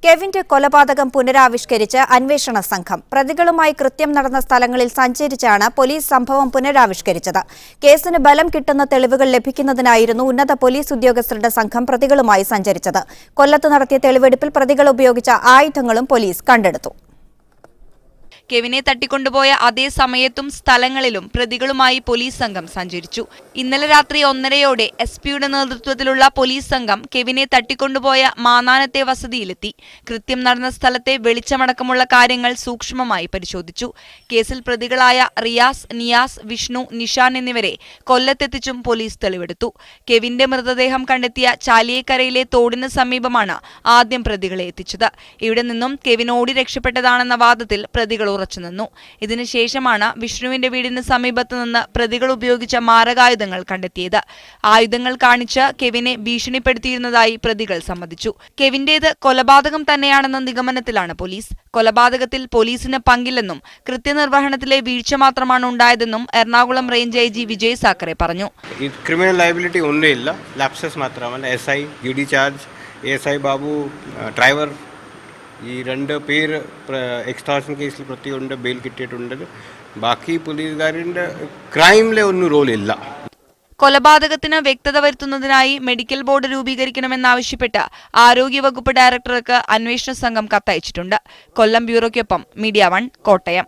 കെവിന്റെ കൊലപാതകം പുനരാവിഷ്കരിച്ച് അന്വേഷണ സംഘം. പ്രതികളുമായി കൃത്യം നടന്ന സ്ഥലങ്ങളിൽ സഞ്ചരിച്ചാണ് പോലീസ് സംഭവം പുനരാവിഷ്കരിച്ചത്. കേസിന് ബലം കിട്ടുന്ന തെളിവുകൾ ലഭിക്കുന്നതിനായിരുന്നു ഉന്നത പോലീസ് ഉദ്യോഗസ്ഥരുടെ സംഘം പ്രതികളുമായി സഞ്ചരിച്ചത്. കൊല്ലത്ത് നടത്തിയ തെളിവെടുപ്പിൽ പ്രതികൾ ഉപയോഗിച്ച ആയുധങ്ങളും പോലീസ് കണ്ടെടുത്തു. കെവിനെ തട്ടിക്കൊണ്ടുപോയ അതേ സമയത്തും സ്ഥലങ്ങളിലും പ്രതികളുമായി പോലീസ് സംഘം സഞ്ചരിച്ചു. ഇന്നലെ രാത്രി 1:30-ഓടെ എസ്പിയുടെ നേതൃത്വത്തിലുള്ള പോലീസ് സംഘം കെവിനെ തട്ടിക്കൊണ്ടുപോയ മാന്നാനത്തെ വസതിയിലെത്തി. കൃത്യം നടന്ന സ്ഥലത്തെ വെളിച്ചമടക്കമുള്ള കാര്യങ്ങൾ സൂക്ഷ്മമായി പരിശോധിച്ചു. കേസിൽ പ്രതികളായ റിയാസ്, നിയാസ്, വിഷ്ണു, നിഷാൻ എന്നിവരെ കൊല്ലത്തെത്തിച്ചും പോലീസ് തെളിവെടുത്തു. കെവിന്റെ മൃതദേഹം കണ്ടെത്തിയ ചാലിയേക്കരയിലെ തോടിന് സമീപമാണ് ആദ്യം പ്രതികളെ എത്തിച്ചത്. ഇവിടെ നിന്നും കെവിൻ ഓടി രക്ഷപ്പെട്ടതാണെന്ന വാദത്തിൽ പ്രതികൾ ഉറച്ചുനിന്നു. ഇതിനുശേഷമാണ് വിഷ്ണുവിന്റെ വീടിന് സമീപത്ത് നിന്ന് പ്രതികൾ ഉപയോഗിച്ച മാരകായുധങ്ങൾ കണ്ടെത്തിയത്. ആയുധങ്ങൾ കാണിച്ച് കെവിനെ ഭീഷണിപ്പെടുത്തിയിരുന്നതായി പ്രതികൾ സമ്മതിച്ചു. കെവിന്റേത് കൊലപാതകം തന്നെയാണെന്ന നിഗമനത്തിലാണ് പോലീസ്. കൊലപാതകത്തിൽ പോലീസിന് പങ്കില്ലെന്നും കൃത്യനിർവഹണത്തിലെ വീഴ്ച മാത്രമാണ് ഉണ്ടായതെന്നും എറണാകുളം റേഞ്ച് IG വിജയ് സാക്കറെ പറഞ്ഞു. ക്രിമിനൽ ലയബിലിറ്റി ഒന്നുമില്ല, ലാപ്സസ് മാത്രമാണ്. SI GD charge, ASI Babu driver, ഈ 2 പേര് എക്സ്ട്രാക്ഷൻ കേസിൽ പ്രത്യേകമുണ്ട്, ബെയിൽ കിട്ടിയിട്ടുണ്ട്. ബാക്കി പോലീസുകാരുടെ ക്രൈമിലെ ഒന്നും റോളില്ല. കൊലപാതകത്തിന് വ്യക്തത വരുത്തുന്നതിനായി മെഡിക്കൽ ബോർഡ് രൂപീകരിക്കണമെന്നാവശ്യപ്പെട്ട് ആരോഗ്യവകുപ്പ് ഡയറക്ടർക്ക് അന്വേഷണ സംഘം കത്തയച്ചിട്ടുണ്ട്. കൊല്ലം ബ്യൂറോയ്ക്കൊപ്പം മീഡിയ 1 കോട്ടയം.